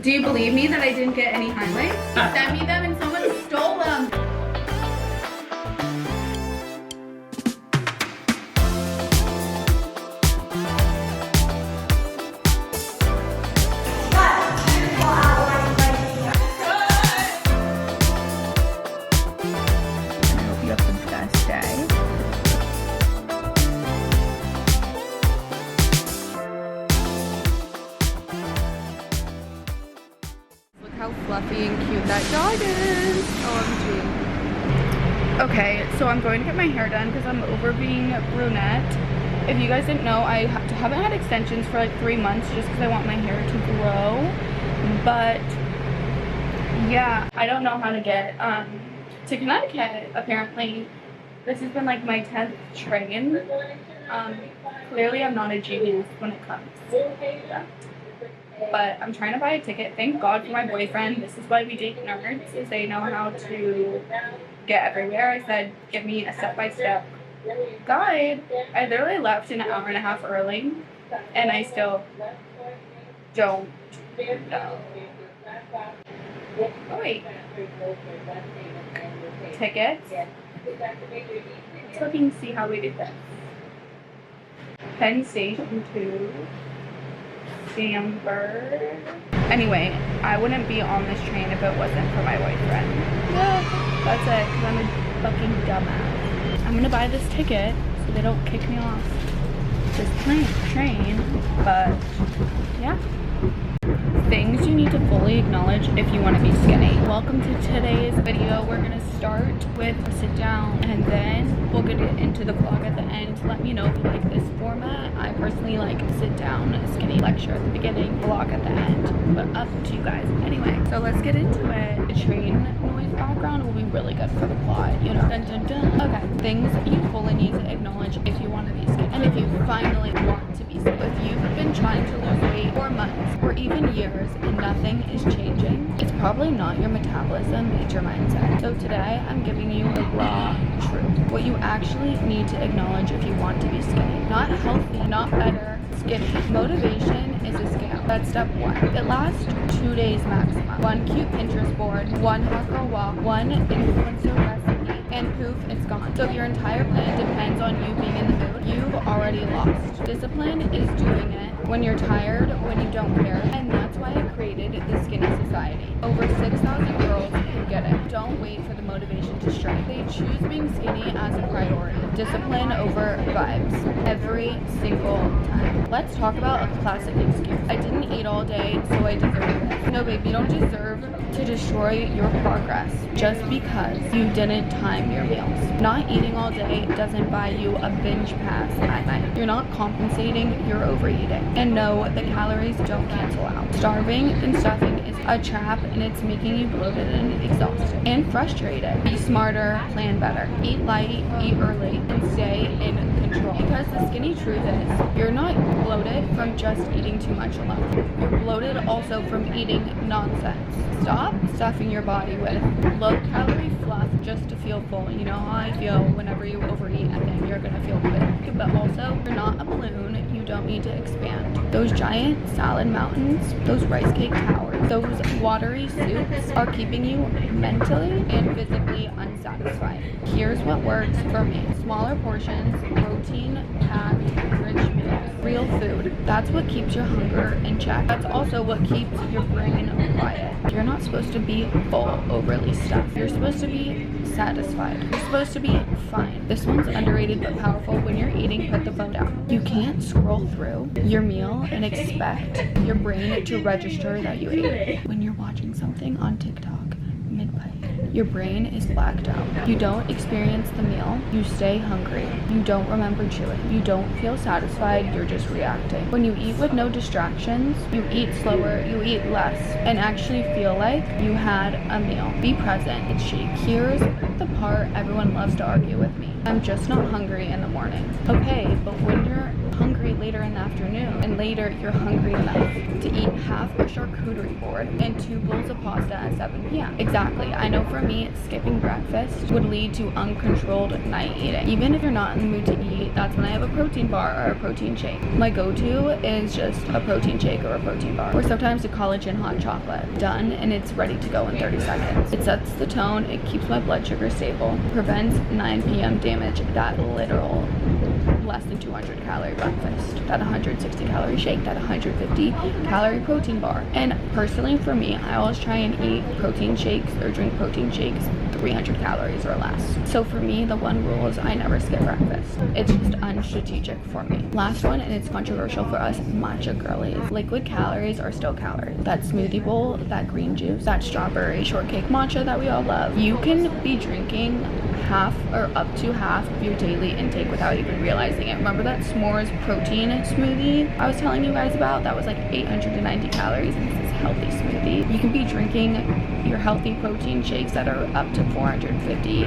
Do you believe me that I didn't get any highlights? Sent me them and someone stole them. How fluffy and cute that dog is. OMG. Okay, so I'm going to get my hair done because I'm over being brunette. If you guys didn't know, I haven't had extensions for like 3 months just because I want my hair to grow. But yeah, I don't know how to get to Connecticut. Apparently, this has been like my 10th train. Clearly, I'm not a genius when it comes to that. But I'm trying to buy a ticket. Thank God for my boyfriend. This is why we date nerds, is they know how to get everywhere. I said, give me a step-by-step guide. I literally left an hour and a half early, and I still don't know. Oh, wait. Tickets. Let's look and see how we did this. Penn Station 2. Anyway, I wouldn't be on this train if it wasn't for my boyfriend. Yeah, that's it, because I'm a fucking dumbass. I'm gonna buy this ticket so they don't kick me off this train, but yeah. Things you need to fully acknowledge if you want to be skinny. Welcome to today's video. We're gonna start with a sit down and then we'll get into the vlog at the end. Let me know if you like this format. I personally like sit down, skinny lecture at the beginning, vlog at the end, but up to you guys. Anyway, so let's get into it. The train noise background will be really good for the plot, you know. Dun, dun, dun. Okay, things you fully need to acknowledge if you want to be skinny and if you finally want to be skinny. If you've been trying to lose weight for months or even years and nothing is changing, it's probably not your metabolism, it's your mindset. So today I'm giving you the raw truth. What you actually need to acknowledge if you want to be skinny. Not healthy, not better, skinny. Motivation is a scale. That's step 1. It lasts 2 days maximum. 1 cute Pinterest board, 1 hot girl walk, 1 influencer recipe, and poof, it's gone. So if your entire plan depends on you being in the mood, you've already lost. Discipline is doing it when you're tired, when you don't care, and that's why I created the Skinni Société. Over 6,000 girls who get it. Don't wait for the motivation to strike. They choose being skinny as a priority. Discipline over vibes. Every single time. Let's talk about a classic excuse. I didn't eat all day, so I deserve this. No, babe, you don't deserve to destroy your progress just because you didn't time your meals. Not eating all day doesn't buy you a binge pass at night. You're not compensating your overeating. And no, the calories don't cancel out. Starving and stuffing is a trap, and it's making you bloated and exhausted and frustrated. Be smarter, plan better. Eat light, eat early, and stay in control. Because the skinny truth is, you're not bloated from just eating too much alone. You're bloated also from eating nonsense. Stop stuffing your body with low-calorie fluff just to feel full. You know how I feel whenever you overeat and then you're gonna feel quick. But also, you're not a balloon. You don't need to expand. Those giant salad mountains, those rice cake towers, those watery soups are keeping you mentally and physically unsatisfied. Here's what works for me. Smaller portions, protein-packed, rich meals, real food. That's what keeps your hunger in check. That's also what keeps your brain quiet. You're not supposed to be full, overly stuffed. You're supposed to be satisfied. You're supposed to be fine. This one's underrated but powerful. When you're eating, put the phone down. You can't scroll through your meal and expect your brain to register that you ate. When you're watching something on TikTok, mid-bite, your brain is blacked out. You don't experience the meal. You stay hungry. You don't remember chewing. You don't feel satisfied. You're just reacting. When you eat with no distractions, you eat slower, you eat less, and actually feel like you had a meal. Be present. It's chic. Here's the part everyone loves to argue with me. I'm just not hungry in the morning. Okay, but when you're hungry later in the afternoon, and later you're hungry enough to eat half a charcuterie board and 2 bowls of pasta at 7 p.m. Exactly. I know for me, skipping breakfast would lead to uncontrolled night eating. Even if you're not in the mood to eat, that's when I have a protein bar or a protein shake. My go-to is just a protein shake or a protein bar, or sometimes a collagen hot chocolate. Done, and it's ready to go in 30 seconds. It sets the tone, it keeps my blood sugar stable, prevents 9 p.m. damage. That literal less than 200 calorie breakfast, that 160 calorie shake, that 150 calorie protein bar. And personally for me, I always try and eat protein shakes or drink protein shakes 300 calories or less. So for me, the one rule is I never skip breakfast. It's just unstrategic for me. Last one, and it's controversial for us matcha girlies. Liquid calories are still calories. That smoothie bowl, that green juice, that strawberry shortcake matcha that we all love. You can be drinking half or up to half of your daily intake without even realizing it. Remember that s'mores protein smoothie I was telling you guys about? That was like 890 calories, and this is healthy smoothie. You can be drinking your healthy protein shakes that are up to 450,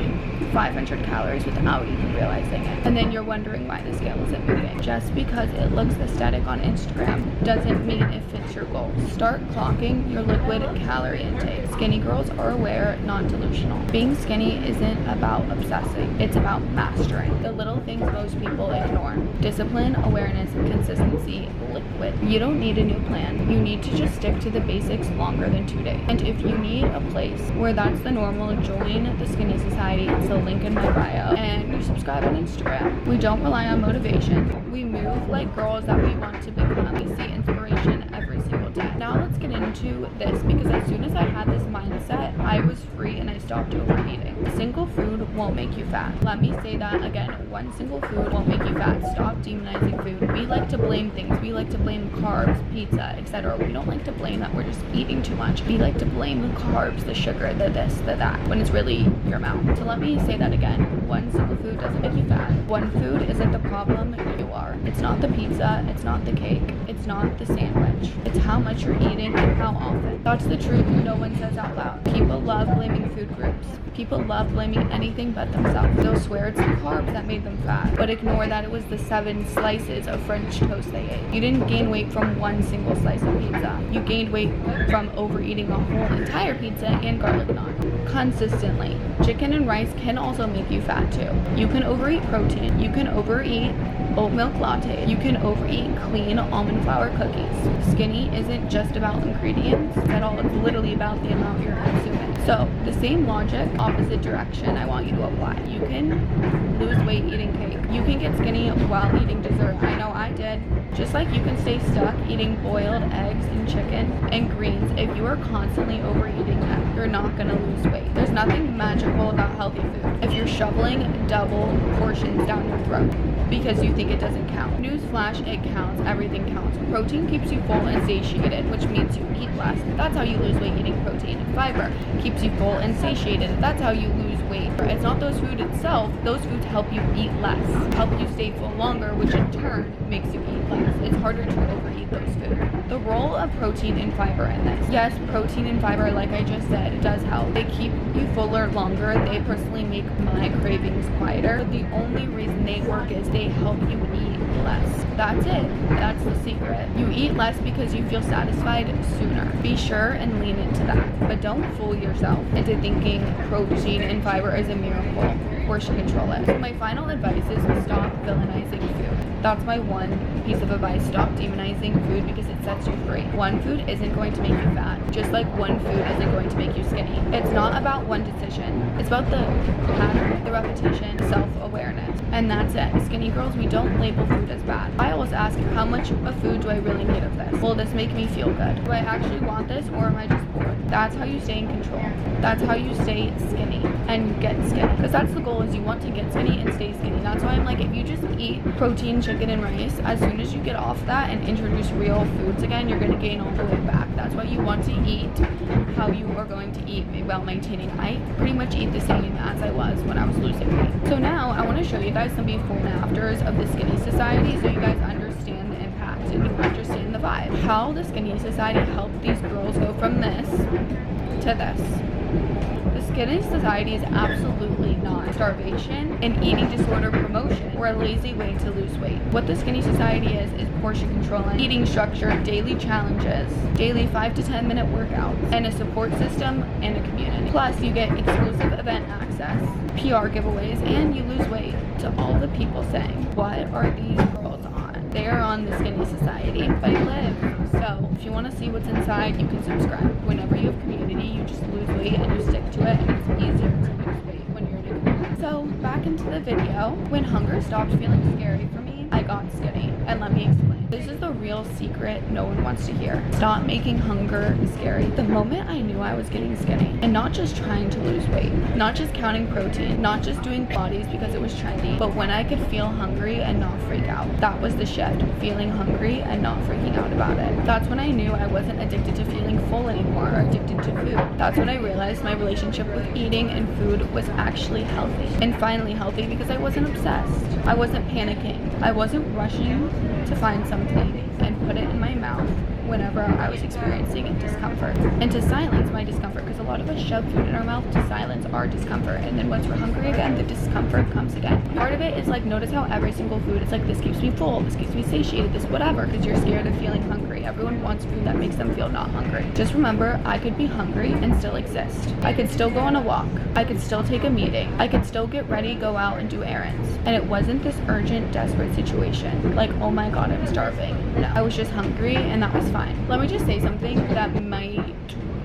500 calories without even realizing it. And then you're wondering why the scale isn't moving. Just because it looks aesthetic on Instagram doesn't mean it fits your goals. Start clocking your liquid calorie intake. Skinny girls are aware, not delusional. Being skinny isn't about obsessing, it's about mastering the little things most people ignore. Discipline, awareness, consistency, liquid. You don't need a new plan. You need to just stick to the basics longer than 2 days. And if you need a place where that's the normal, join the Skinni Society. It's the link in my bio. And you subscribe on Instagram. We don't rely on motivation. We move like girls that we want to become. We see inspiration every single day. Now let's get into this, because as soon as I had this mindset, I was free and I stopped overeating. Single food won't make you fat. Let me say that again. One single food won't make you fat. Stop demonizing food. We like to blame things. We like to blame carbs, pizza, etc. We don't like to blame that we're just eating too much. We like to blame the carbs, the sugar, the this, the that, when it's really your mouth. So let me say that again. One single food doesn't make you fat. One food isn't the problem, you are. It's not the pizza, it's not the cake, it's not the sandwich. It's how much you're eating and how often. That's the truth no one says out loud. People love blaming food groups. People love blaming anything but themselves. They'll swear it's the carbs that made them fat, but ignore that it was the 7 slices of French toast they ate. You didn't gain weight from one single slice of pizza. You gained weight from overeating a whole entire pizza and garlic naan consistently. Chicken and rice can also make you fat too. You can overeat protein. You can overeat oat milk latte. You can overeat clean almond flour cookies. Skinny isn't just about ingredients at all. It's literally about the amount you're consuming. So the same logic, opposite direction, I want you to apply. You can lose weight eating cake. You can get skinny while eating dessert. I know I did. Just like you can stay stuck eating boiled eggs and chicken and greens, if you are constantly overeating them, you're not gonna lose weight. There's nothing magical about healthy food. If you're shoveling double portions down your throat because you think it doesn't count, newsflash, it counts. Everything counts. Protein keeps you full and satiated, which means you eat less. That's how you lose weight eating protein. Fiber keeps you full and satiated. That's how you lose weight. It's not those foods itself. Those foods help you eat less, help you stay full longer, which in turn makes you eat less. It's harder to overeat those foods. The role of protein and fiber in this. Yes, protein and fiber, like I just said, it does help. They keep you fuller longer. They personally make my cravings quieter. But the only reason they work is they help you eat less. That's it. That's the secret. You eat less because you feel satisfied sooner. Be sure and lean into that. But don't fool yourself into thinking protein and fiber is a miracle. Portion control it. So my final advice is stop villainizing food. That's my one piece of advice. Stop demonizing food because it sets you free. One food isn't going to make you fat, just like one food isn't going to make you skinny. It's not about one decision. It's about the pattern, the repetition, self-awareness. And that's it. Skinny girls, we don't label food as bad. I always ask, how much of food do I really need of this? Will this make me feel good? Do I actually want this, or am I just bored? That's how you stay in control. That's how you stay skinny and get skinny. Because that's the goal, is you want to get skinny and stay skinny. That's why I'm like, if you just eat protein, chicken, and rice, as soon as you get off that and introduce real foods again, you're going to gain all the way back. That's why you want to eat how you are going to eat while maintaining. I pretty much eat the same as I was when I was losing weight. So now I want to show you guys some before and afters of the Skinni Society so you guys understand the impact and you understand the vibe. How the Skinni Society helped these girls go from this to this. The Skinni Society is absolutely not not starvation, an eating disorder promotion, or a lazy way to lose weight. What the Skinni Society is portion controlling, eating structure, daily challenges, daily 5 to 10 minute workouts, and a support system and a community. Plus, you get exclusive event access, PR giveaways, and you lose weight. To all the people saying, what are these girls on? They are on the Skinni Society by Liv. So if you want to see what's inside, you can subscribe. Whenever you have community, you just lose weight and you stick to it, and it's easier to lose weight when you're in a community. So back into the video. When hunger stopped feeling scary for me, I got skinny, and let me explain. This is the real secret no one wants to hear. Stop making hunger scary. The moment I knew I was getting skinny, and not just trying to lose weight, not just counting protein, not just doing bodies because it was trendy, but when I could feel hungry and not freak out. That was the shift, feeling hungry and not freaking out about it. That's when I knew I wasn't addicted to feeling full anymore or addicted to food. That's when I realized my relationship with eating and food was actually healthy. And finally healthy because I wasn't obsessed. I wasn't panicking. I wasn't rushing to find something and put it in my mouth whenever I was experiencing discomfort, and to silence my discomfort, because a lot of us shove food in our mouth to silence our discomfort, and then once we're hungry again, the discomfort comes again. Part of it is like, notice how every single food, it's like, this keeps me full, this keeps me satiated, this whatever, because you're scared of feeling hungry. Everyone wants food that makes them feel not hungry. Just remember, I could be hungry and still exist. I could still go on a walk. I could still take a meeting. I could still get ready, go out and do errands. And it wasn't this urgent, desperate situation, like, oh my god, I'm starving. No, I was just hungry, and that was fine. Let me just say something that might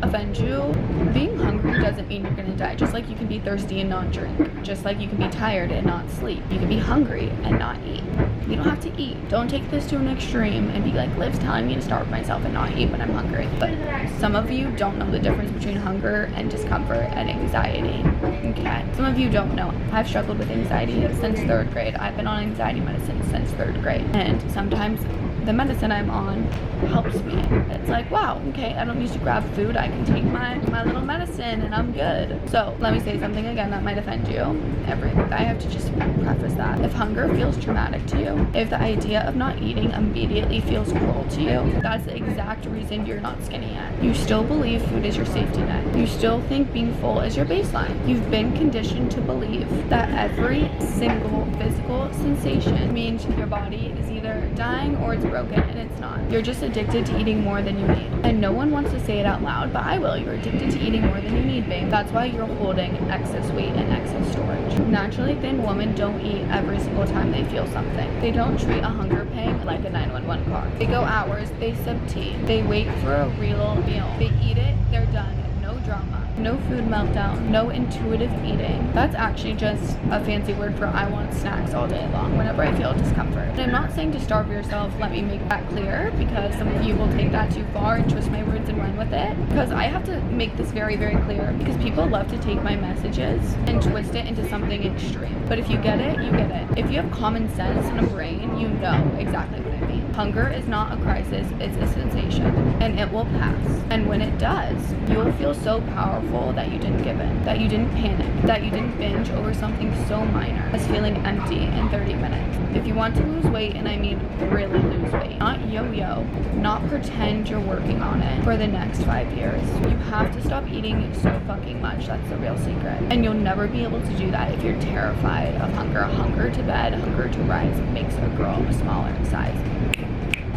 offend you. Being hungry doesn't mean you're gonna die. Just like you can be thirsty and not drink. Just like you can be tired and not sleep. You can be hungry and not eat. You don't have to eat. Don't take this to an extreme and be like, Liv's telling me to starve myself and not eat when I'm hungry. But some of you don't know the difference between hunger and discomfort and anxiety. Okay? Some of you don't know. I've struggled with anxiety since 3rd grade. I've been on anxiety medicine since 3rd grade. And sometimes the medicine I'm on helps me. It's like, wow, okay, I don't need to grab food. I can take my little medicine and I'm good. So let me say something again that might offend you. I have to just preface that. If hunger feels traumatic to you, if the idea of not eating immediately feels cruel to you, that's the exact reason you're not skinny yet. You still believe food is your safety net. You still think being full is your baseline. You've been conditioned to believe that every single physical sensation means your body is either dying or it's broken, and it's not. You're just addicted to eating more than you need. And no one wants to say it out loud, but I will. You're addicted to eating more than you need, babe. That's why you're holding excess weight and excess storage. Naturally thin women don't eat every single time they feel something. They don't treat a hunger pang like a 911 call. They go hours, they sip tea, they wait for a real meal. They eat it, they're done. No drama. No food meltdown, no intuitive eating. That's actually just a fancy word for I want snacks all day long whenever I feel discomfort. And I'm not saying to starve yourself, let me make that clear, because some of you will take that too far and twist my words and run with it. Because I have to make this very, very clear, because people love to take my messages and twist it into something extreme. But if you get it, you get it. If you have common sense and a brain, you know exactly what I mean. Hunger is not a crisis, it's a sensation, and it will pass. And when it does, you will feel so powerful that you didn't give in, that you didn't panic, that you didn't binge over something so minor as feeling empty in 30 minutes. If you want to lose weight, and I mean really lose weight, not yo-yo, not pretend you're working on it for the next 5 years, you have to stop eating so fucking much. That's the real secret. And you'll never be able to do that if you're terrified of hunger. Hunger to bed, hunger to rise makes a girl a smaller size.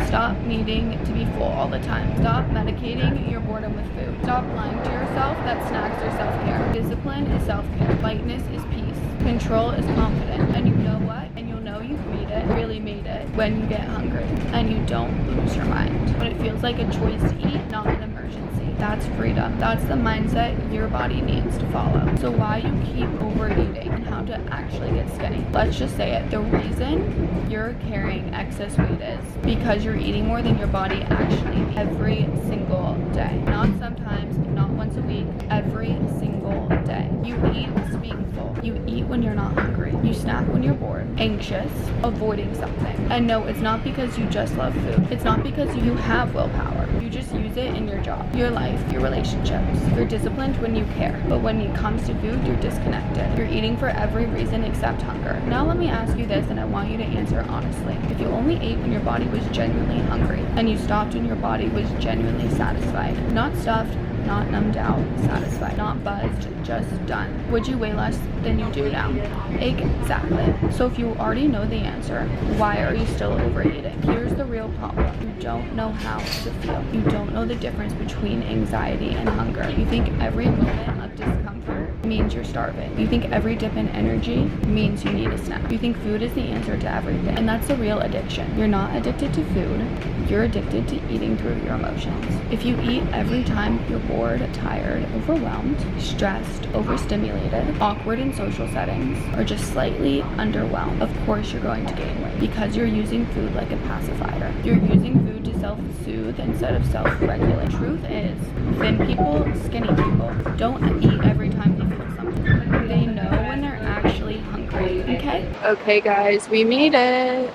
Stop needing to be full all the time. Stop medicating your boredom with food. Stop lying to yourself that snacks are self-care. Discipline is self-care. Lightness is peace. Control is confidence. And you know what? And you'll know you've made it, really made it, when you get hungry and you don't lose your mind. When it feels like a choice to eat, not an emergency. That's freedom. That's the mindset your body needs to follow. So why you keep overeating and how to actually get skinny. Let's just say it. The reason you're carrying excess weight is because you're eating more than your body actually needs every single day. Not sometimes, not once a week, every single day. You eat being full. You eat when you're not hungry. You snack when you're bored, anxious, avoiding something. And no, it's not because you just love food. It's not because you have willpower. You just use it in your job, your life, your relationships. You're disciplined when you care. But when it comes to food, you're disconnected. You're eating for every reason except hunger. Now let me ask you this, and I want you to answer honestly. If you only ate when your body was genuinely hungry, and you stopped when your body was genuinely satisfied, not stuffed, not numbed out, satisfied, not buzzed, just done. Would you weigh less than you do now? Exactly. So if you already know the answer, why are you still overeating? Here's the real problem. You don't know how to feel. You don't know the difference between anxiety and hunger. You think every moment of discomfort means you're starving. You think every dip in energy means you need a snack. You think food is the answer to everything. And that's a real addiction. You're not addicted to food. You're addicted to eating through your emotions. If you eat every time you're bored, tired, overwhelmed, stressed, overstimulated, awkward in social settings, or just slightly underwhelmed, of course you're going to gain weight because you're using food like a pacifier. You're using food to self-soothe instead of self-regulate. Truth is, thin people, skinny people, don't eat every time they feel something. They know when they're actually hungry, okay? Okay guys, we made it.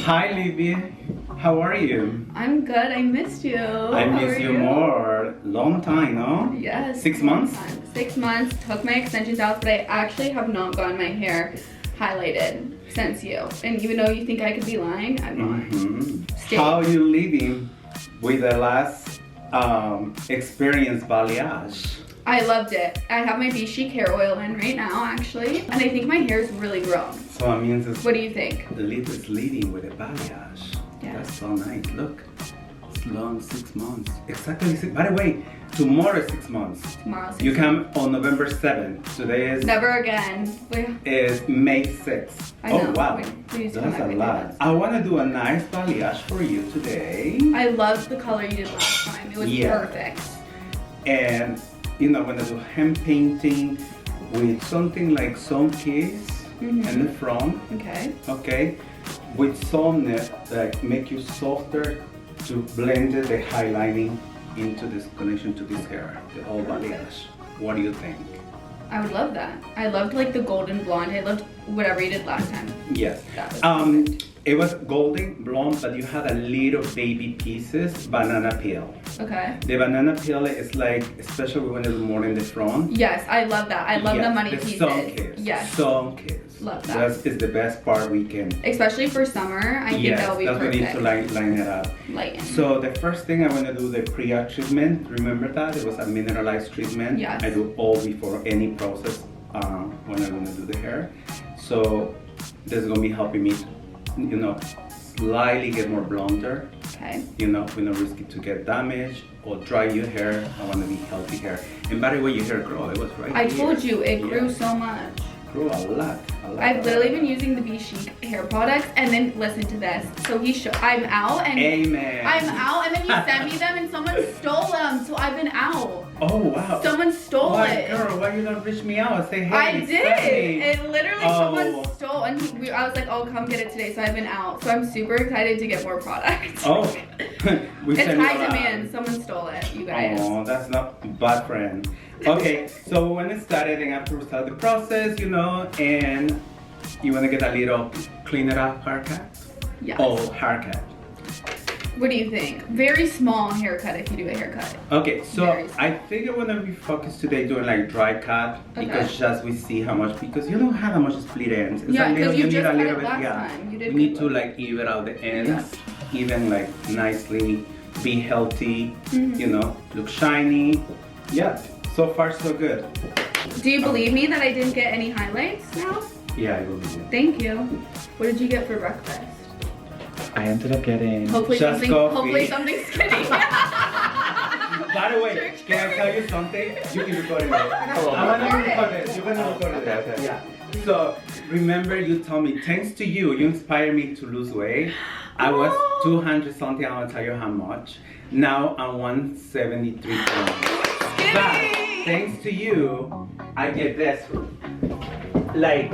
Hi Libby, how are you? I'm good, I missed you. I miss you more. Long time, no? Yes. 6 months? 6 months, took my extensions out, but I actually have not gotten my hair highlighted since you. And even though you think I could be lying, I'm not. How are you living with the last experience balayage? I loved it. I have my Chic hair oil in right now, actually. And I think my hair is really grown. So it means it's what do you think? The lip is leading with a balayage. Yeah. That's so nice. Look, it's long 6 months. Exactly. By the way, tomorrow is 6 months. Tomorrow 6 You come on November 7th. Today is... Never again. Is May 6th. I know. Oh wow, Please that's a lot. I want to do a nice balayage for you today. I loved the color you did last time. It was perfect. And you know, when I do hand painting with something like some keys in the front. Okay. With softness that make you softer to blend the highlighting into this connection to this hair, the whole balayage. What do you think? I would love that. I loved like the golden blonde. I loved whatever you did last time. Yes. That was perfect. It was golden blonde, but you had a little baby pieces banana peel. Okay. The banana peel is like, especially when it's more in the front. Yes, I love that. I love the money pieces. Sun kiss. Yes. Sun kiss. Love that. That is the best part we can. Especially for summer, I think that'll be perfect. Yes, we need to line it up. Lighten. So the first thing I want to do the pre-art treatment. Remember that? It was a mineralized treatment. Yes. I do all before any process when I'm going to do the hair. So this is going to be helping me, you know, slightly get more blonder. Okay. You know, we don't risk it to get damaged or dry your hair. I want to be healthy hair. And by the way, your hair grew. It was right I here. told you, it grew so much. Grew a lot. I've literally been using the Chic hair products, and then listen to this. So I'm out, and Amen. I'm out, and then you sent me them, and someone stole them. So I've been out. Oh wow. Someone stole it. Girl, why you don't reach me out and say hey? I did. And literally someone Oh. stole, and I was like, oh, come get it today. So I've been out. So I'm super excited to get more products. Oh. It's high demand. Someone stole it, you guys. Oh, that's not bad, friend. Okay, so when it started, and after we start the process, you know, and you want to get a little cleaner up haircut? Yes. Oh, haircut. What do you think? Very small haircut if you do a haircut. Okay, so I think I want to be focused today doing like dry cut because just we see how much, because you don't have that much split ends. It's yeah, because you just need a cut little it bit, last time. You did we need to like even out the ends, even like nicely, be healthy, you know, look shiny. Yeah, so far so good. Do you believe me that I didn't get any highlights now? Yeah, I believe you. Thank you. What did you get for breakfast? I ended up getting hopefully just something, coffee. hopefully something skinny. By the way, can I tell you something? You can record it. I'm gonna record it. You're gonna record it. Okay. Yeah. So remember, you told me, thanks to you, you inspired me to lose weight. I was 200 something. I won't tell you how much. Now I'm 173 pounds. But thanks to you, I get this, like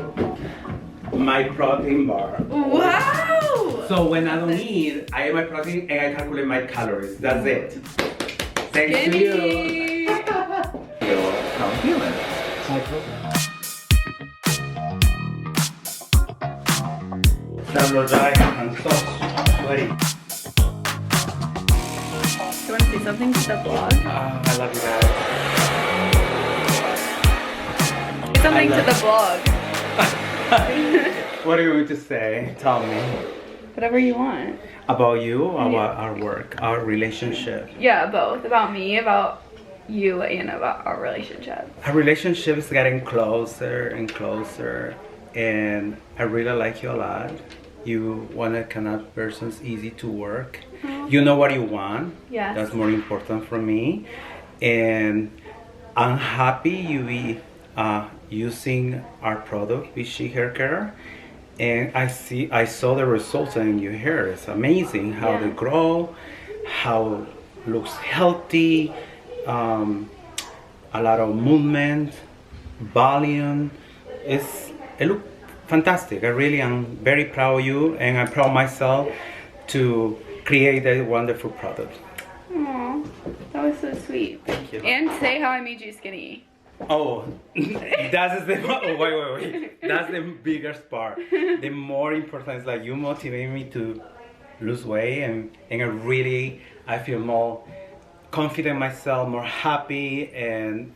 my protein bar. Wow! So when I don't eat, I eat my protein and I calculate my calories. That's it. Thanks to you. How I'm feeling. Several dry and so sweaty. Do you want to say something to the vlog? I love you guys. Say something to the vlog. What are you going to say? Tell me. Whatever you want. About you or about our work, our relationship? Yeah, both. About me, about you, and about our relationship. Our relationship is getting closer and closer, and I really like you a lot. You one of kind of person's easy to work. You know what you want. Yes. That's more important for me. And I'm happy you be using our product, Vichy Hair Care. And I saw the results in your hair. It's amazing how they grow, how it looks healthy, a lot of movement, volume. It looks fantastic. I really am very proud of you, and I'm proud of myself to create a wonderful product. Aww, that was so sweet. Thank you. And say how I made you skinny. Oh, that's the wait. That's the biggest part. The more important is like you motivate me to lose weight, and I feel more confident in myself, more happy, and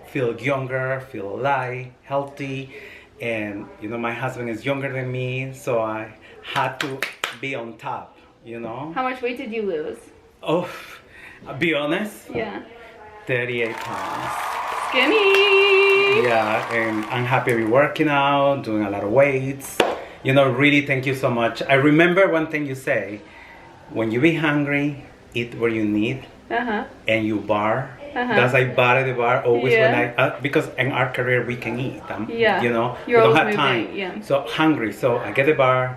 feel younger, feel alive, healthy. And my husband is younger than me, so I had to be on top. How much weight did you lose? Oh, I'll be honest. Yeah. 38 pounds. Skinny! Yeah, and I'm happy to be working out, doing a lot of weights. Really thank you so much. I remember one thing you say, when you be hungry, eat what you need, and you bar. That's I bar the bar always when because in our career we can eat. We don't have time. Yeah. So hungry, so I get the bar,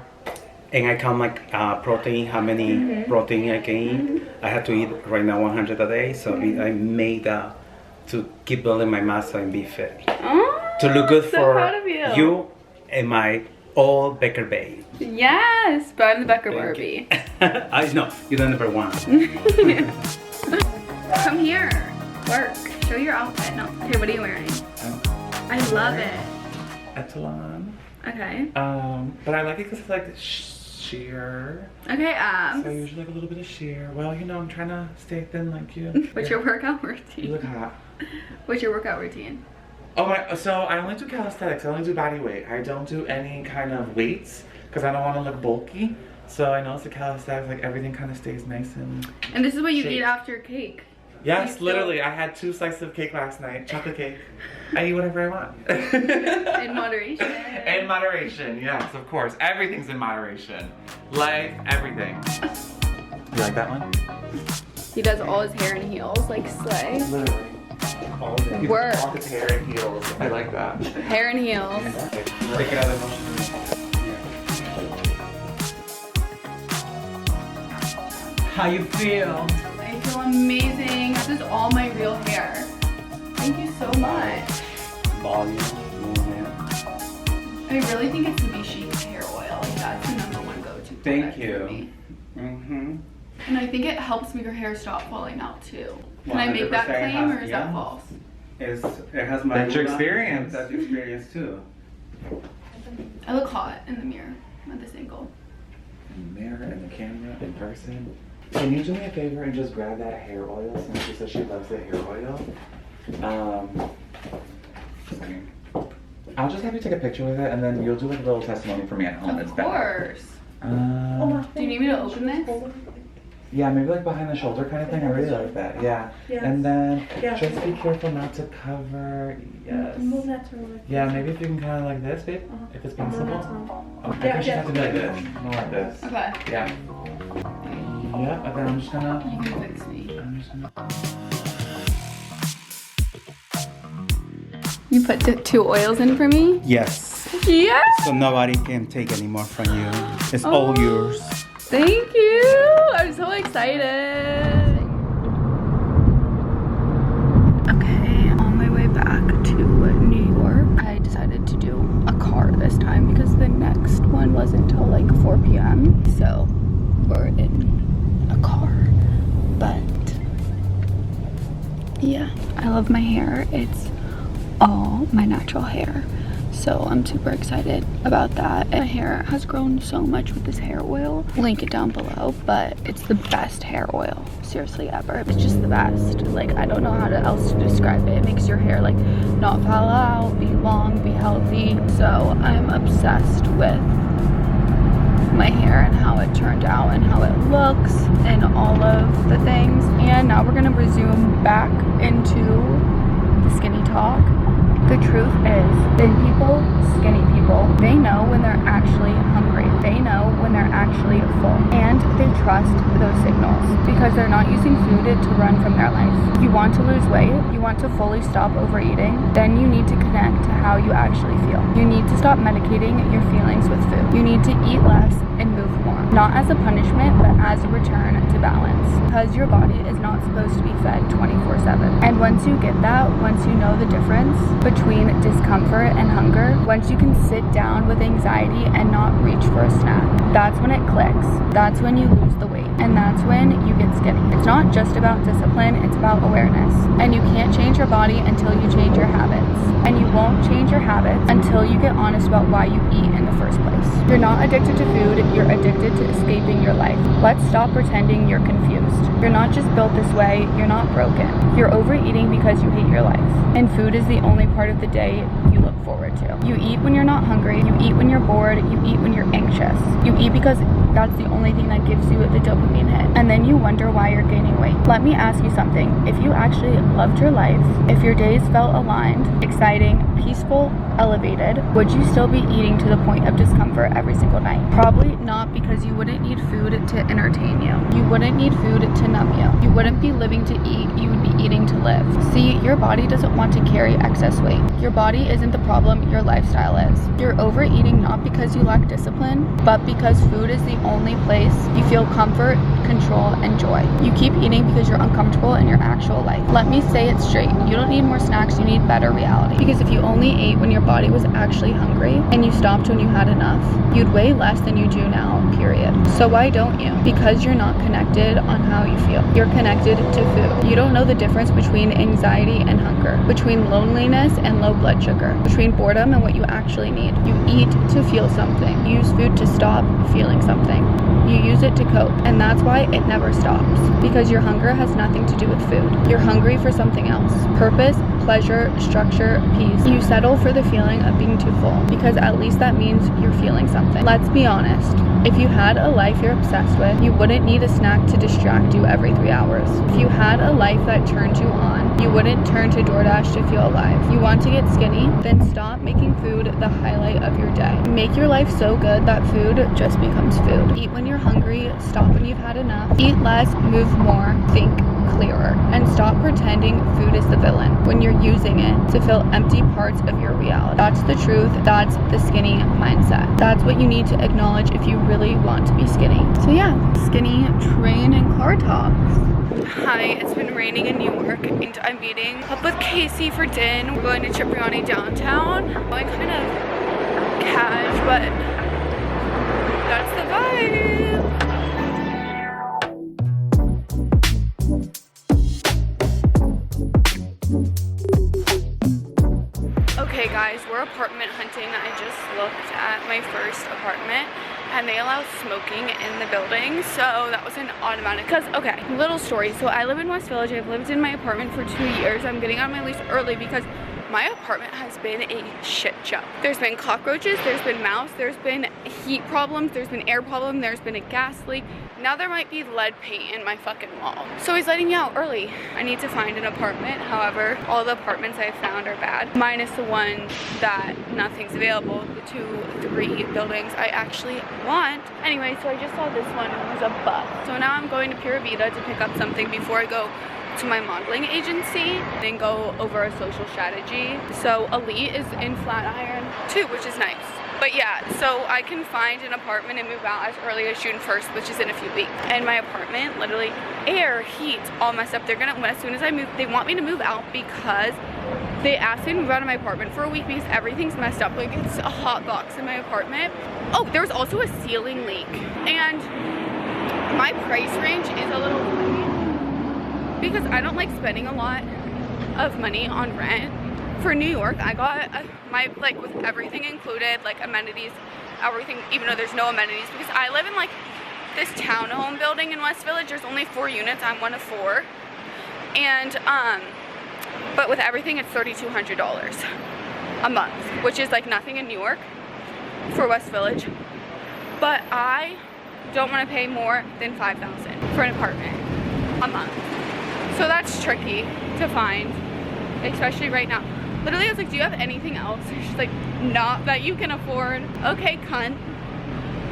and I count like protein, how many protein I can eat. I have to eat right now 100 a day, so I made to keep building my muscle and be fit. Oh, to look good so for proud of you and my old Becker babe. Yes, but I'm the Becker Barbie. I know, you're the number one. Come here, work, show your outfit. No, okay, what are you wearing? I love it. A salon. Okay. But I like it because it's like sheer. Okay, So I usually like a little bit of sheer. Well, I'm trying to stay thin like you. What's your workout routine? You look hot. What's your workout routine? Oh my, so I only do calisthenics. I only do body weight. I don't do any kind of weights because I don't want to look bulky. So I know it's the calisthenics, like everything kind of stays nice and this is what you shaped. eat after cake. Yes, literally. I had 2 slices of cake last night, chocolate cake. I eat whatever I want. In moderation. In moderation, yes, of course. Everything's in moderation. Life, everything. You like that one? He does all his hair in heels, like slay. Literally. All day. Work. All his hair and heels. I like that. Hair and heels. Take it out of the motion. How you feel? I feel amazing. This is all my real hair. Thank you so much. Volume, movement. I really think it's the Vichy hair oil. Like that's the #1 go-to. Thank For you. me. And I think it helps make your hair stop falling out too. Can I make that claim or is that false? It has my. That's your experience. That's your experience too. I look hot in the mirror at this angle. In the mirror, in the camera, in person. Can you do me a favor and just grab that hair oil since she says she loves the hair oil? I'll just have you take a picture with it and then you'll do like a little testimony for me at home. Of course. Better. Do you need me to open this? Yeah, maybe like behind the shoulder kind of thing. I really like that. Yeah. Yes. And then just be careful not to cover. Yes. Move that to like yeah, maybe if you can kind of like this, babe. If it's possible. I think she has to be like this. Not like this. Okay. Yeah. Yeah, and then I'm just gonna. You can fix me. I'm just gonna. You put 2 oils in for me? Yes. Yes. So nobody can take any more from you. It's all yours. Thank you. I'm so excited. Okay, on my way back to New York, I decided to do a car this time because the next one wasn't until like 4 p.m. So we're in a car. But yeah, I love my hair. It's all my natural hair. So I'm super excited about that. My hair has grown so much with this hair oil. Link it down below, but it's the best hair oil, seriously, ever. It's just the best. Like, I don't know how else to describe it. It makes your hair like not fall out, be long, be healthy. So I'm obsessed with my hair and how it turned out and how it looks and all of the things. And now we're gonna resume back into the skinny talk. The truth is, thin people, skinny people, they know when they're actually hungry. They know when they're actually full. And they trust those signals because they're not using food to run from their life. You want to lose weight, you want to fully stop overeating, then you need to connect to how you actually feel. You need to stop medicating your feelings with food. You need to eat less and move more. Not as a punishment, but as a return to balance. Because your body is not supposed to be fed 24/7. And once you get that, once you know the difference between discomfort and hunger, once you can sit down with anxiety and not reach for a snack, that's when it clicks. That's when you lose the weight. And that's when you get skinny. It's not just about discipline, it's about awareness. And you can't change your body until you change your habits. And you won't change your habits until you get honest about why you eat in the first place. You're not addicted to food, you're addicted to escaping your life. Let's stop pretending you're confused. You're not just built this way, you're not broken. You're overeating because you hate your life. And food is the only part of the day you look forward to. You eat when you're not hungry, you eat when you're bored, you eat when you're anxious. You eat because that's the only thing that gives you the dopamine hit. And then you wonder why you're gaining weight. Let me ask you something. If you actually loved your life, if your days felt aligned, exciting, peaceful, elevated, would you still be eating to the point of discomfort every single night? Probably not, because you wouldn't need food to entertain you. You wouldn't need food to numb you. You wouldn't be living to eat, you would be eating to live. See, your body doesn't want to carry excess weight. Your body isn't the problem, your lifestyle is. You're overeating not because you lack discipline, but because food is the only place you feel comfort, control, and joy. You keep eating because you're uncomfortable in your actual life. Let me say it straight. You don't need more snacks, you need better reality. Because if you only ate when your body was actually hungry and you stopped when you had enough, you'd weigh less than you do now, period. So why don't you? Because you're not connected on how you feel. You're connected to food. You don't know the difference between anxiety and hunger, between loneliness and low blood sugar, between boredom and what you actually need. You eat to feel something. You use food to stop feeling something. You use it to cope, and that's why it never stops. Because your hunger has nothing to do with food. You're hungry for something else. Purpose, pleasure, structure, peace. You settle for the feeling of being too full, because at least that means you're feeling something. Let's be honest. If you had a life you're obsessed with, you wouldn't need a snack to distract you every 3 hours. If you had a life that turned you on, you wouldn't turn to DoorDash to feel alive. You want to get skinny? Then stop making food the highlight of your day. Make your life so good that food just becomes food. Eat when you're hungry, stop when you've had enough. Eat less, move more, think clearer, and stop pretending food is the villain when you're using it to fill empty parts of your reality. That's the truth. That's the skinny mindset. That's what you need to acknowledge if you really want to be skinny. So yeah, skinny train and car talks. Hi, it's been raining in New York and I'm meeting up with Casey for dinner. We're going to Cipriani downtown. Going kind of cash, but that's the vibe. Okay guys, we're apartment hunting. I just looked at my first apartment and they allow smoking in the building, so that was an automatic. Because, okay, little story. So I live in West Village. I've lived in my apartment for 2 years. I'm getting on my lease early because my apartment has been a shit show. There's been cockroaches, there's been mouse, there's been heat problems, there's been air problem, there's been a gas leak. Now there might be lead paint in my fucking wall. So he's letting me out early. I need to find an apartment. However, all the apartments I've found are bad, minus the one that nothing's available. The 2, 3 buildings I actually want. Anyway, so I just saw this one and it was a bust. So now I'm going to Pura Vida to pick up something before I go to my modeling agency and go over a social strategy. So Elite is in Flatiron too, which is nice. But yeah, so I can find an apartment and move out as early as June 1st, which is in a few weeks. And my apartment, literally, air, heat, all messed up. They're gonna, as soon as I move, they want me to move out because they asked me to move out of my apartment for a week because everything's messed up. Like, it's a hot box in my apartment. Oh, there's also a ceiling leak. And my price range is a little tight because I don't like spending a lot of money on rent. For New York, I got my, like, with everything included, like amenities, everything, even though there's no amenities, because I live in like this townhome building in West Village. There's only 4 units. I'm one of 4. And but with everything, it's $3,200 a month, which is like nothing in New York for West Village. but I don't want to pay more than $5,000 for an apartment a month. So that's tricky to find, especially right now. Literally, I was like, do you have anything else? She's like, not that you can afford. Okay, cunt.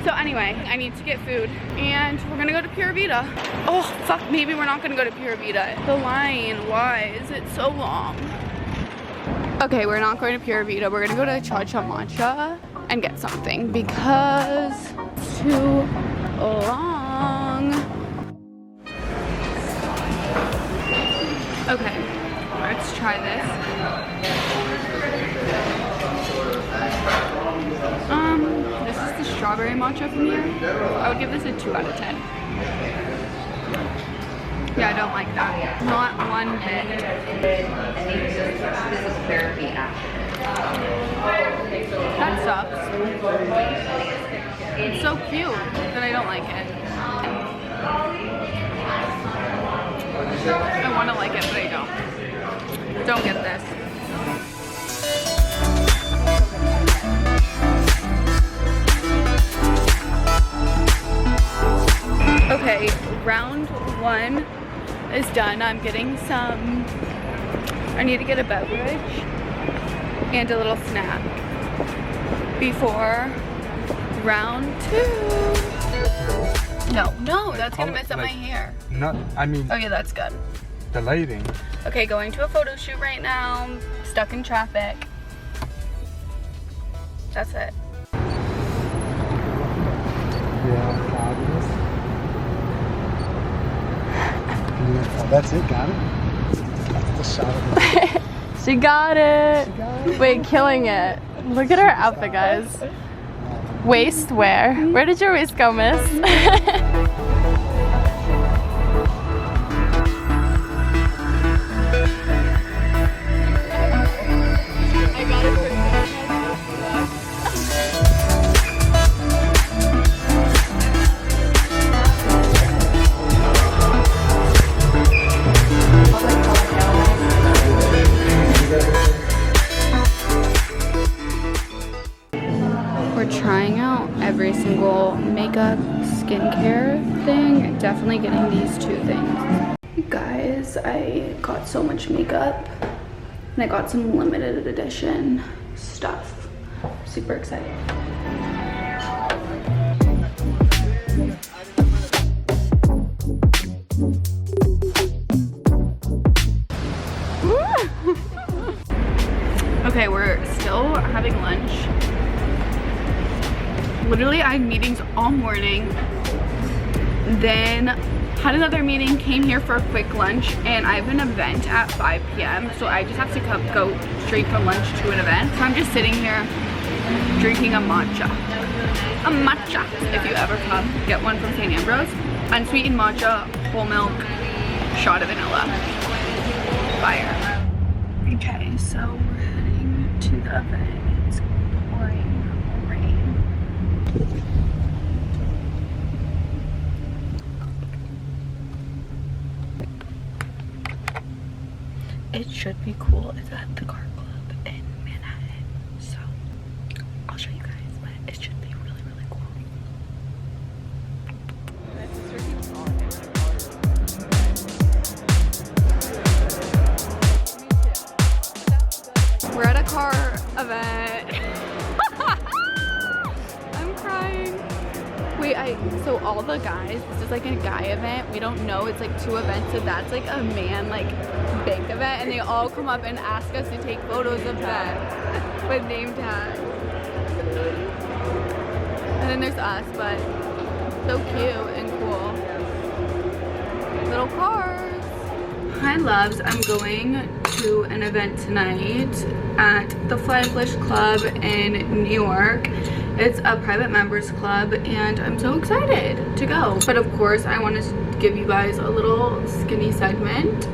So anyway, I need to get food and we're gonna go to Pura Vida. Oh, fuck, maybe we're not gonna go to Pura Vida. The line, why is it so long? Okay, we're not going to Pura Vida. We're gonna go to Cha-Cha Matcha and get something because it's too long. Okay, let's try this. This is the strawberry matcha from here. I would give this a 2 out of 10. Yeah, I don't like that. Not one bit. That sucks. It's so cute that I don't like it. I want to like it, but I don't. Don't get this. Okay, round 1 is done. I'm getting some, I need to get a beverage and a little snack before round 2. No, that's gonna mess up my hair. No, I mean. Oh yeah, that's good. The lighting. Okay, going to a photo shoot right now. Stuck in traffic. That's it. Yeah, fabulous. Beautiful. That's it, got it? That's the shot of it. She got it. Wait, killing it. Look at her outfit, guys. Waist wear. Where did your waist go, miss? Trying out every single makeup, skincare thing. Definitely getting these 2 things. You guys, I got so much makeup and I got some limited edition stuff. Super excited. Okay, we're still having lunch. Literally, I had meetings all morning, then had another meeting, came here for a quick lunch, and I have an event at 5 p.m. So I just have to go straight from lunch to an event. So I'm just sitting here drinking a matcha. A matcha, if you ever come, get one from St. Ambrose. Unsweetened matcha, whole milk, shot of vanilla. Fire. Okay, so we're heading to the event. It's pouring rain. It should be cool. It's at the car club in Manhattan. So I'll show you guys, but it should be really, really cool. We're at a car event. I'm crying. Wait, so all the guys, this is like a guy event. We don't know, it's like 2 events, so that's like a man like bank event, and they all come up and ask us to take photos of them with name tags. And then there's us, but so cute and cool. Little cars. Hi loves, I'm going to an event tonight at the Fly Flish Club in New York. It's a private members club and I'm so excited to go. But of course I want to give you guys a little skinny segment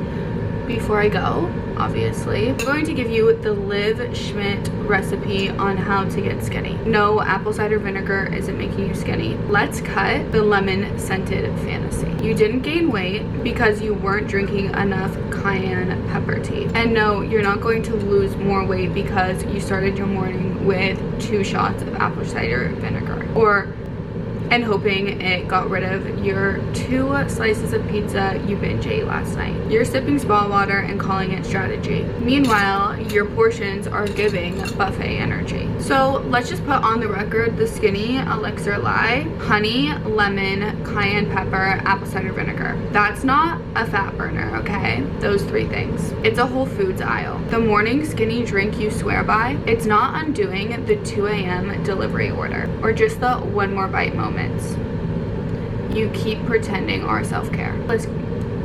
before I go, obviously. I'm going to give you the Liv Schmidt recipe on how to get skinny. No, apple cider vinegar isn't making you skinny. Let's cut the lemon scented fantasy. You didn't gain weight because you weren't drinking enough cayenne pepper tea. And no, you're not going to lose more weight because you started your morning with 2 shots of apple cider vinegar. Or and hoping it got rid of your 2 slices of pizza you binge ate last night. You're sipping spa water and calling it strategy. Meanwhile, your portions are giving buffet energy. So let's just put on the record the Skinni elixir lie: honey, lemon, cayenne pepper, apple cider vinegar. That's not a fat burner, okay? Those 3 things. It's a Whole Foods aisle. The morning Skinni drink you swear by, it's not undoing the 2 a.m. delivery order or just the one more bite moments you keep pretending are self-care.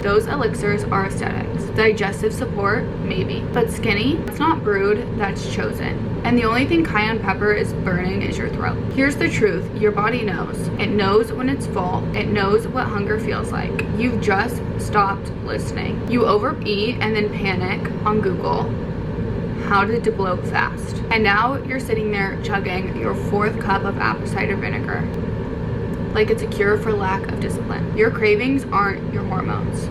Those elixirs are aesthetics. Digestive support, maybe. But Skinni, it's not brewed, that's chosen. And the only thing cayenne pepper is burning is your throat. Here's the truth, your body knows. It knows when it's full. It knows what hunger feels like. You've just stopped listening. You overeat and then panic on Google how to debloat fast. And now you're sitting there chugging your 4th cup of apple cider vinegar like it's a cure for lack of discipline. Your cravings aren't your hormones.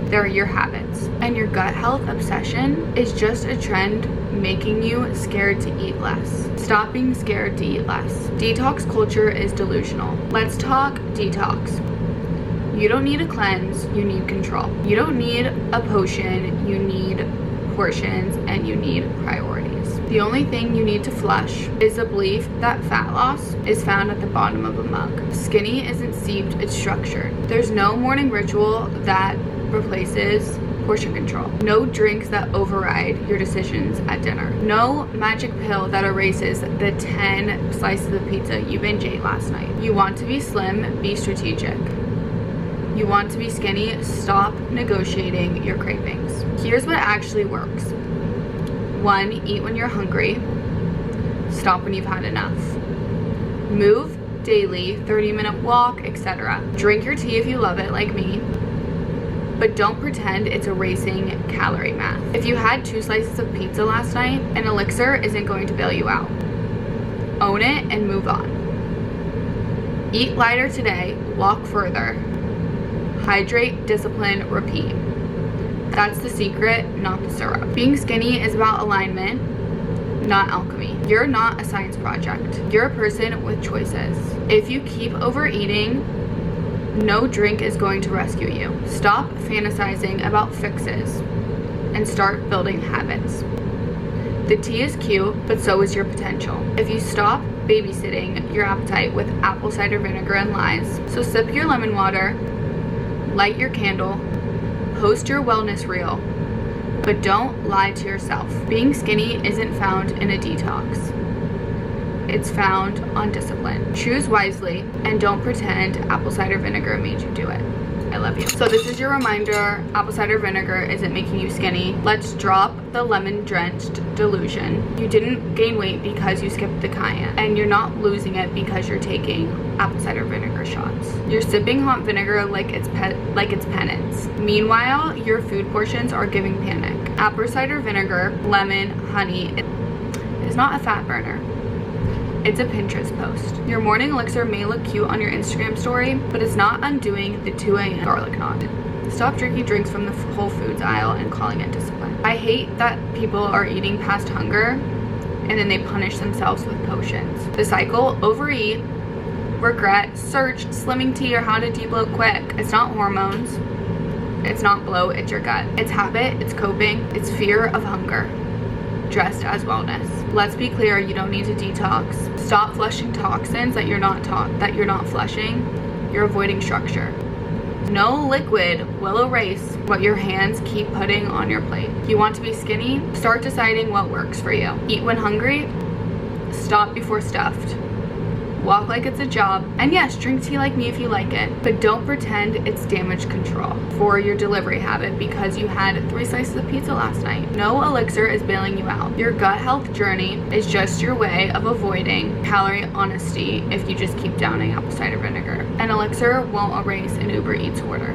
They're your habits. And your gut health obsession is just a trend making you scared to eat less. Stop being scared to eat less. Detox culture is delusional. Let's talk detox. You don't need a cleanse, you need control. You don't need a potion, you need portions, and you need priorities. The only thing you need to flush is the belief that fat loss is found at the bottom of a mug. Skinni isn't steeped, it's structured. There's no morning ritual that replaces portion control. No drinks that override your decisions at dinner. No magic pill that erases the 10 slices of pizza you binge ate last night. You want to be slim, be strategic. You want to be skinny, stop negotiating your cravings. Here's what actually works. 1, eat when you're hungry. Stop when you've had enough. Move daily, 30-minute walk, etc. Drink your tea if you love it, like me. But don't pretend it's erasing calorie math. If you had 2 slices of pizza last night, an elixir isn't going to bail you out. Own it and move on. Eat lighter today, walk further. Hydrate, discipline, repeat. That's the secret, not the syrup. Being skinny is about alignment, not alchemy. You're not a science project. You're a person with choices. If you keep overeating, no drink is going to rescue you. Stop fantasizing about fixes and start building habits. The tea is cute, but so is your potential. If you stop babysitting your appetite with apple cider vinegar and lies, so sip your lemon water, light your candle, post your wellness reel, but don't lie to yourself. Being skinny isn't found in a detox. It's found on discipline. Choose wisely and don't pretend apple cider vinegar made you do it. I love you. So this is your reminder, apple cider vinegar isn't making you skinny. Let's drop the lemon drenched delusion. You didn't gain weight because you skipped the cayenne, and you're not losing it because you're taking apple cider vinegar shots. You're sipping hot vinegar like it's penance. Meanwhile, your food portions are giving panic. Apple cider vinegar, lemon, honey is not a fat burner. It's a Pinterest post. Your morning elixir may look cute on your Instagram story, but it's not undoing the 2 a.m. garlic knot. Stop drinking drinks from the Whole Foods aisle and calling it discipline. I hate that people are eating past hunger and then they punish themselves with potions. The cycle: overeat, regret, search slimming tea or how to debloat quick. It's not hormones. It's not bloat, it's your gut. It's habit, it's coping, it's fear of hunger dressed as wellness. Let's be clear, you don't need to detox. Stop flushing toxins that you're not flushing. You're avoiding structure. No liquid will erase what your hands keep putting on your plate. You want to be skinny? Start deciding what works for you. Eat when hungry. Stop before stuffed. Walk like it's a job. And yes, drink tea like me if you like it, but don't pretend it's damage control for your delivery habit because you had 3 slices of pizza last night. No elixir is bailing you out. Your gut health journey is just your way of avoiding calorie honesty if you just keep downing apple cider vinegar. An elixir won't erase an Uber Eats order.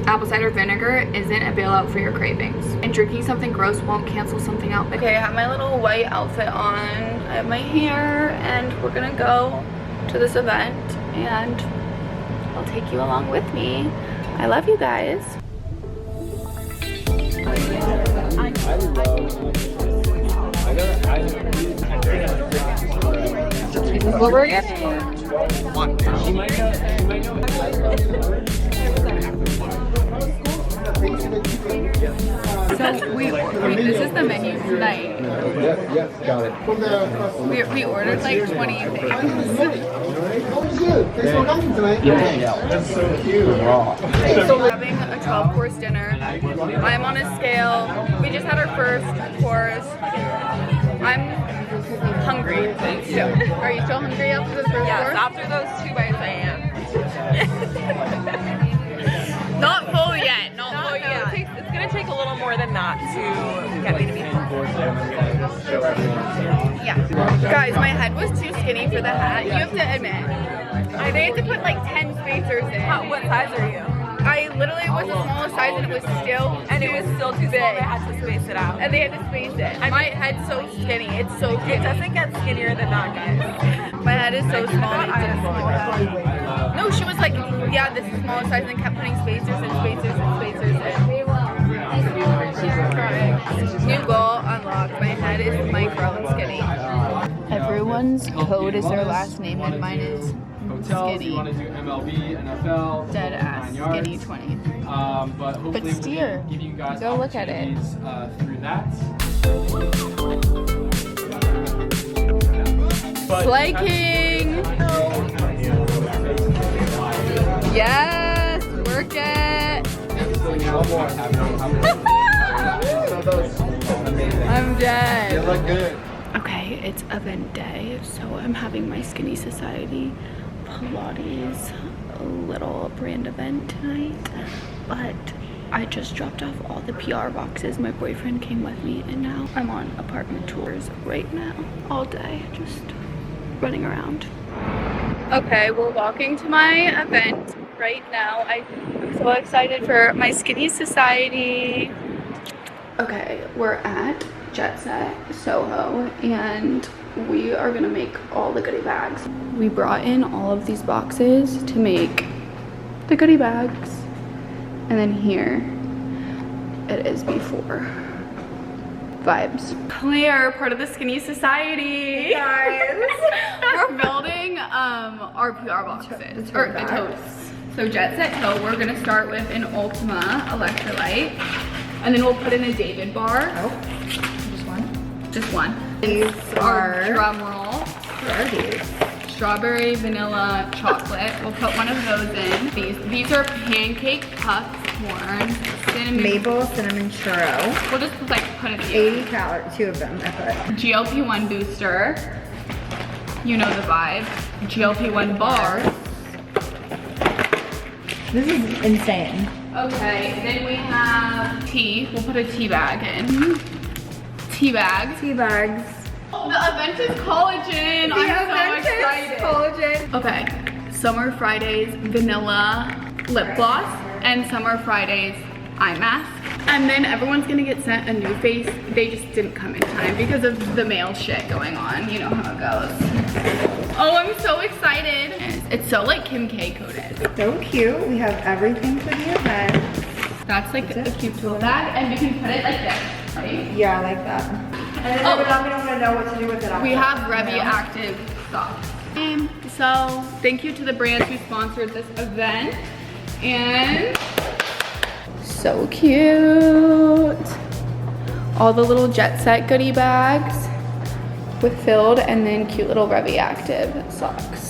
Apple cider vinegar isn't a bailout for your cravings. And drinking something gross won't cancel something out. Okay, I have my little white outfit on. I have my hair, and we're gonna go to this event, and I'll take you along with me. I love you guys. This is what we're getting. So this is the menu tonight. Yes, got it. We ordered like 20 things. Thanks for coming tonight. That's so cute. We're having a 12-course dinner. I'm on a scale. We just had our first course. I'm hungry. Are you still hungry after the first course? Yes, after those 2 bites I am. Not full yet. Not full yet. It's gonna take a little more than that to get me to be full. Yeah. Guys, my head was too skinny for the hat. You have to admit. They had to put like 10 spacers in. What size are you? I literally was the smallest size and it was still too big. small. They had to space it out. And they had to space it. My head's so skinny. It's so skinny. It doesn't get skinnier than that, guys. My head is so small. No, she was like, yeah, this is the smallest size, and kept putting spacers and spacers and spacers in. New goal unlocked. My head is micro and skinny. Everyone's code is their last name, and mine is Skinny. You want to do MLB, NFL, Dead ass Skinny 20. but hopefully steer. we can give you guys Go look at it. opportunities, through that. Slay King! Yes! Work it! I'm dead. You look good. Okay, it's event day, so I'm having my Skinni Society Pilates little brand event tonight, but I just dropped off all the PR boxes. My boyfriend came with me, and now I'm on apartment tours right now, all day, just running around. Okay, we're walking to my event right now. I'm so excited for my Skinni Society. Okay, we're at Jet Set Soho, and we are gonna make all the goodie bags. We brought in all of these boxes to make the goodie bags, and then here it is before. Vibes. Claire, part of the Skinni Society. Hey guys. We're building our PR boxes, or the totes. So Jet Set Toe, we're gonna start with an Ultima electrolyte, and then we'll put in a David bar. Oh, just one? Just one. These are drum roll. What are these? Strawberry, vanilla, chocolate. We'll put one of those in. These are pancake puffed corn, cinnamon. Maple cinnamon churro. We'll just like put it in. 80 calories, 2 of them I put. GLP-1 booster. You know the vibe. GLP-1 bar. This is insane. Okay, then we have tea. We'll put a tea bag in. Tea bag. Tea bags. The event is collagen. I'm so excited. Collagen. Okay, Summer Fridays vanilla lip gloss and Summer Fridays eye mask. And then everyone's gonna get sent a new face. They just didn't come in time because of the mail shit going on. You know how it goes. Oh, I'm so excited. It's so like Kim K coded. So cute. We have everything for the event. That's like a cute tool bag, and you can put it like this, right? Yeah, I like that. And then we're not gonna know what to do with it after. We have Revi Active socks. So thank you to the brands who sponsored this event. And so cute. All the little Jet Set goodie bags with filled, and then cute little Revi Active socks.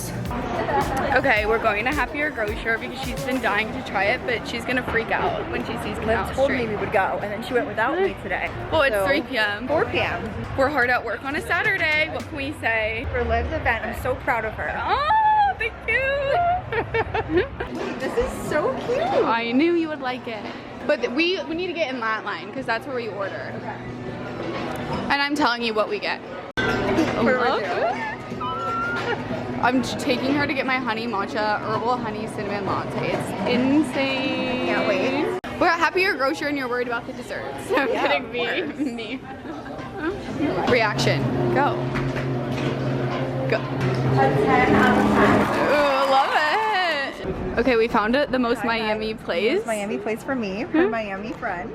Okay, we're going to Happier Grocer because she's been dying to try it, but she's gonna freak out when she sees Canal Liv told Street. me we would go, and then she went without me today. Well, it's So, 3 p.m. 4 p.m. We're hard at work on a Saturday. What can we say? for Liv's event. I'm so proud of her. Oh, thank you. This is so cute. I knew you would like it. But we need to get in that line because that's where we order. Okay. And I'm telling you what we get. What do I do? I'm taking her to get my honey matcha herbal honey cinnamon latte. It's insane. Can't wait. We're at Happier Grocer and you're worried about the desserts. I'm Yeah, kidding of me. Reaction. Go. Go. 10 out of 10. Ooh, love it. Okay, we found the most Miami place. Miami place for me, her Miami friend.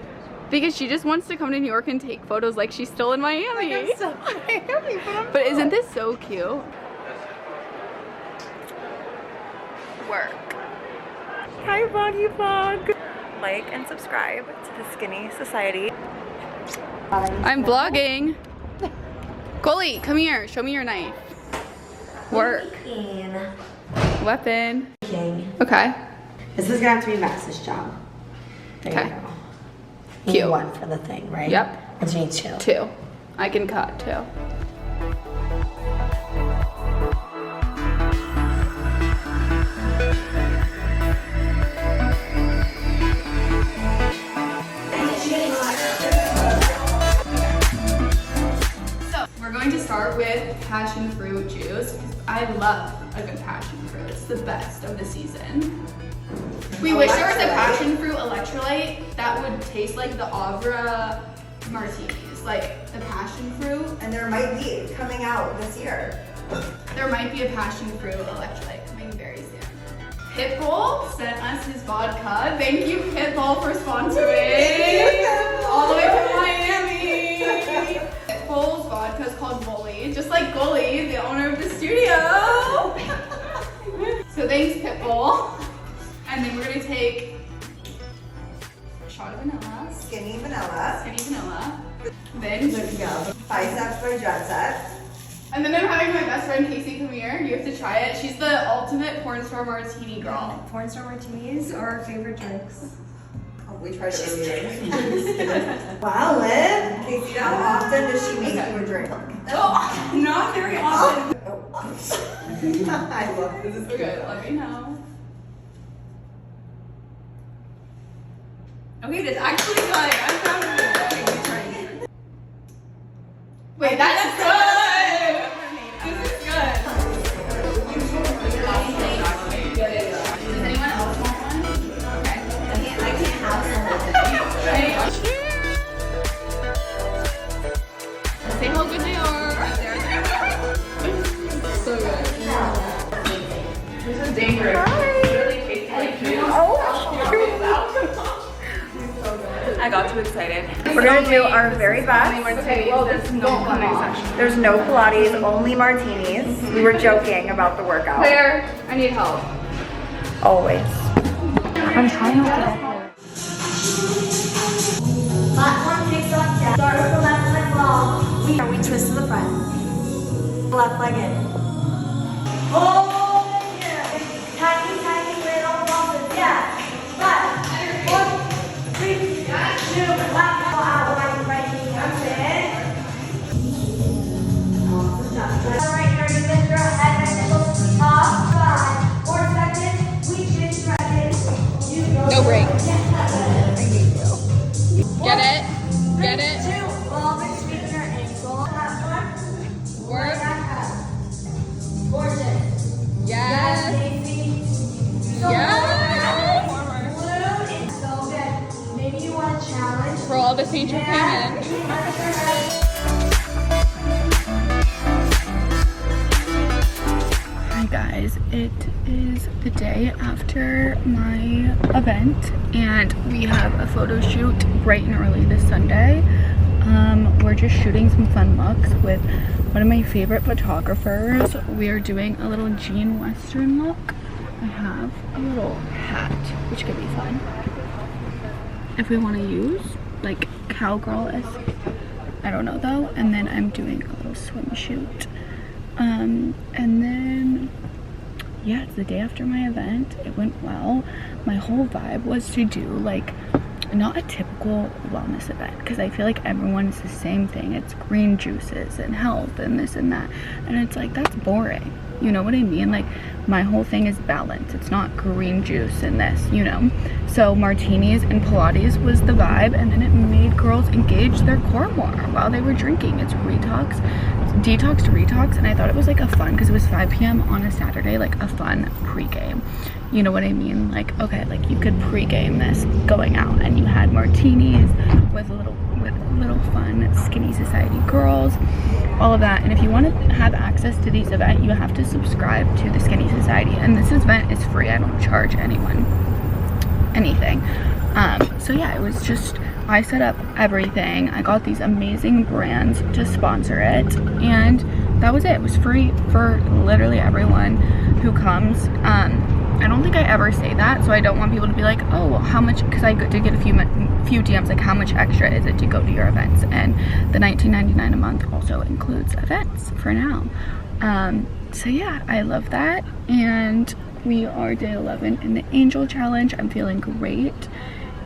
Because she just wants to come to New York and take photos like she's still in Miami. I'm so Miami, but I'm But isn't this so cute? work. Hi, Vloggy Vlog. Like and subscribe to the Skinni Society. I'm vlogging. Goli, come here. Show me your knife. Work. Weapon. Okay. This is gonna have to be Max's job. There Okay. you go. You Cute. need one for the thing, right? Yep. And you need two. 2. I can cut 2. So we're going to start with passion fruit juice. I love a good passion fruit. It's the best of the season. We wish there was a passion fruit electrolyte that would taste like the Avra martinis, like the passion fruit. And there might be coming out this year. There might be a passion fruit electrolyte coming very soon. Pitbull sent us his vodka. Thank you, Pitbull, for sponsoring. All the way from Miami. Pitbull's vodka is called Goli, just like Goli, the owner of the studio. So thanks, Pitbull. And then we're gonna take a shot of vanilla. Skinny vanilla. Skinny vanilla. Then Biceps by Jet Set. And then I'm having my best friend Casey come here. You have to try it. She's the ultimate porn star martini girl. Porn star martinis are our favorite drinks. Oh, we tried it earlier. Wow, Liv. Casey, how often does she make you a drink? Oh, not very often. I love this. Okay, let me know. Okay, that's actually good. I'm proud of you. Wait, that's good. This is good. Does anyone else want one? Okay. I can't have some. Say how good they are. So good. This is dangerous. It really tastes like I got too excited. We're gonna do our very best. Okay, well, there's no Pilates. There's no Pilates, only martinis. We were joking about the workout. Claire, I need help. Always. I'm trying not to get there. Platform kicks up, down. Start with the left leg long. We twist to the front. Left leg in. Oh, yeah. Tiny, tiny little bumps. Yeah. 5, 4, 3, 2, left out, right knee comes in. Alright, you're gonna lift your head and nipples up. 5, 4 seconds. We just stretch it. No break. Get it? Get it? 2, ball between your ankle. That one. Work. Gorgeous. Yes. Yes. So good. Maybe you want to challenge. For all the Saint Payment. Hi guys, it is the day after my event and we have a photo shoot bright and early this Sunday. We're just shooting some fun looks with one of my favorite photographers. We are doing a little Jean Western look. I have a little hat, which could be fun if we want to use, like cowgirl-esque. I don't know though. And then I'm doing a little swim shoot. And then yeah, it's the day after my event. It went well. My whole vibe was to do like not a typical wellness event because I feel like everyone is the same thing. It's green juices and health and this and that, and it's like that's boring. You know what I mean? Like my whole thing is balance. It's not green juice and this, you know. So martinis and Pilates was the vibe, and then it made girls engage their core more while they were drinking. It's detox to retox, and I thought it was like a fun, because it was 5 p.m. on a Saturday, like a fun pregame. You know what I mean? Like, okay, like you could pregame this going out, and you had martinis with little fun Skinni Society girls, all of that. And if you want to have access to these events, you have to subscribe to the Skinni Society, and this event is free. I don't charge anyone anything. So yeah, it was just, I set up everything. I got these amazing brands to sponsor it, and that was it. It was free for literally everyone who comes. I don't think I ever say that, so I don't want people to be like, oh, well, how much, because I did get a few DMs like, how much extra is it to go to your events? And the $19.99 a month also includes events for now. So yeah, I love that. And we are day 11 in the Angel Challenge. I'm feeling great,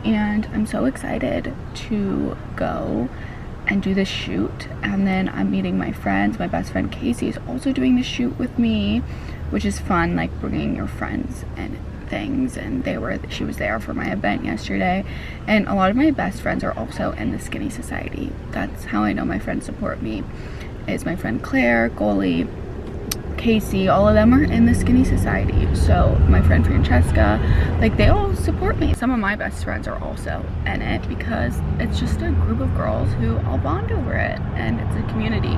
and I'm so excited to go and do this shoot. And then I'm meeting my friends. My best friend Casey is also doing the shoot with me, which is fun, like bringing your friends and things. And she was there for my event yesterday, and a lot of my best friends are also in the Skinni Society. That's how I know my friends support me, is my friend Claire, Goalie, Casey, all of them are in the Skinni Society. So my friend Francesca, like, they all support me. Some of my best friends are also in it because it's just a group of girls who all bond over it, and it's a community.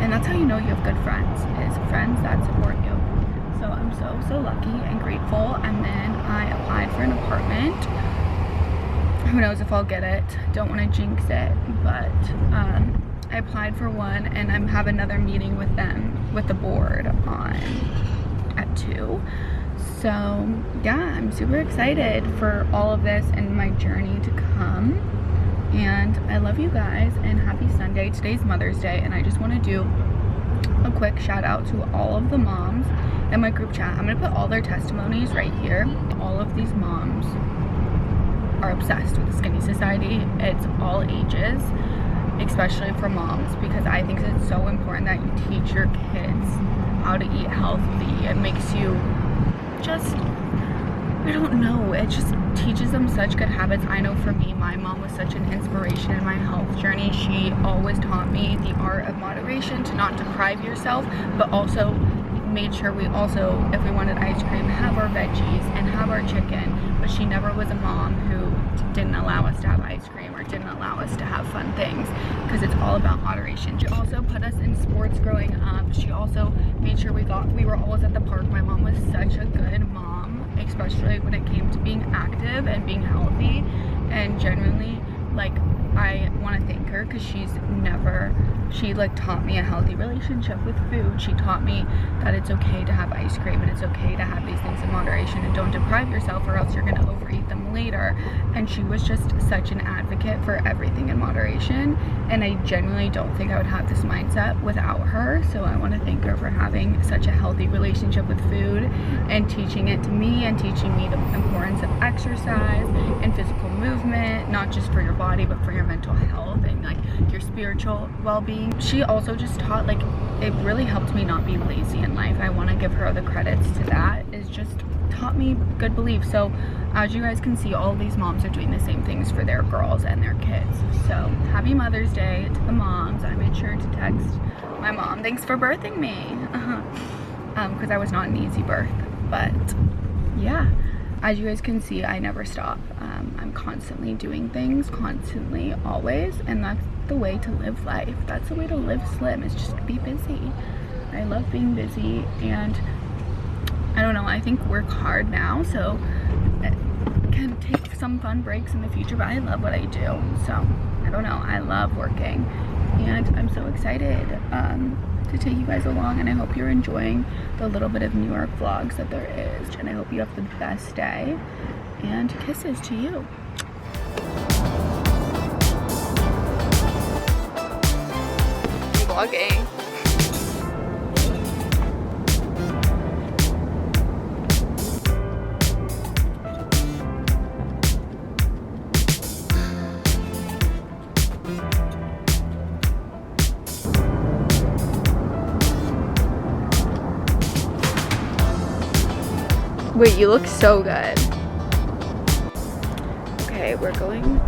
And that's how you know you have good friends, is friends that support you. So I'm so lucky and grateful. And then I applied for an apartment. Who knows if I'll get it, don't want to jinx it, but I applied for one, and I have another meeting with them, with the board, at 2. So yeah, I'm super excited for all of this and my journey to come. And I love you guys, and happy Sunday. Today's Mother's Day, and I just want to do a quick shout out to all of the moms in my group chat. I'm gonna put all their testimonies right here. All of these moms are obsessed with the Skinni Society. It's all ages, especially for moms, because I think it's so important that you teach your kids how to eat healthy. It makes you just, I don't know, it just teaches them such good habits. I know for me, my mom was such an inspiration in my health journey. She always taught me the art of moderation, to not deprive yourself, but also made sure we also, if we wanted ice cream, have our veggies and have our chicken. But she never was a mom who didn't allow us to have ice cream or didn't allow us to have fun things, because it's all about moderation. She also put us in sports growing up. She also made sure we were always at the park. My mom was such a good mom, especially when it came to being active and being healthy. And genuinely, like, I want to thank her, because she like taught me a healthy relationship with food. She taught me that it's okay to have ice cream, and it's okay to have these things in moderation, and don't deprive yourself or else you're going to overeat them later. And she was just such an advocate for everything in moderation, and I genuinely don't think I would have this mindset without her. So I want to thank her for having such a healthy relationship with food, and teaching it to me, and teaching me the importance of exercise and physical movement, not just for your body but for your mental health and like your spiritual well-being. She also just taught, like, it really helped me not be lazy in life. I want to give her the credits to that. It's just taught me good beliefs. So as you guys can see, all of these moms are doing the same things for their girls and their kids. So happy Mother's Day to the moms. I made sure to text my mom, thanks for birthing me, because I was not an easy birth. But yeah, as you guys can see, I never stop. I'm constantly doing things, constantly, always, and that's the way to live life. That's the way to live slim, is just be busy. I love being busy, and I don't know, I think work hard now, so it can take some fun breaks in the future, but I love what I do. So I don't know, I love working, and I'm so excited to take you guys along, and I hope you're enjoying the little bit of New York vlogs that there is, and I hope you have the best day, and kisses to you. Vlogging. Wait, you look so good. Okay, we're going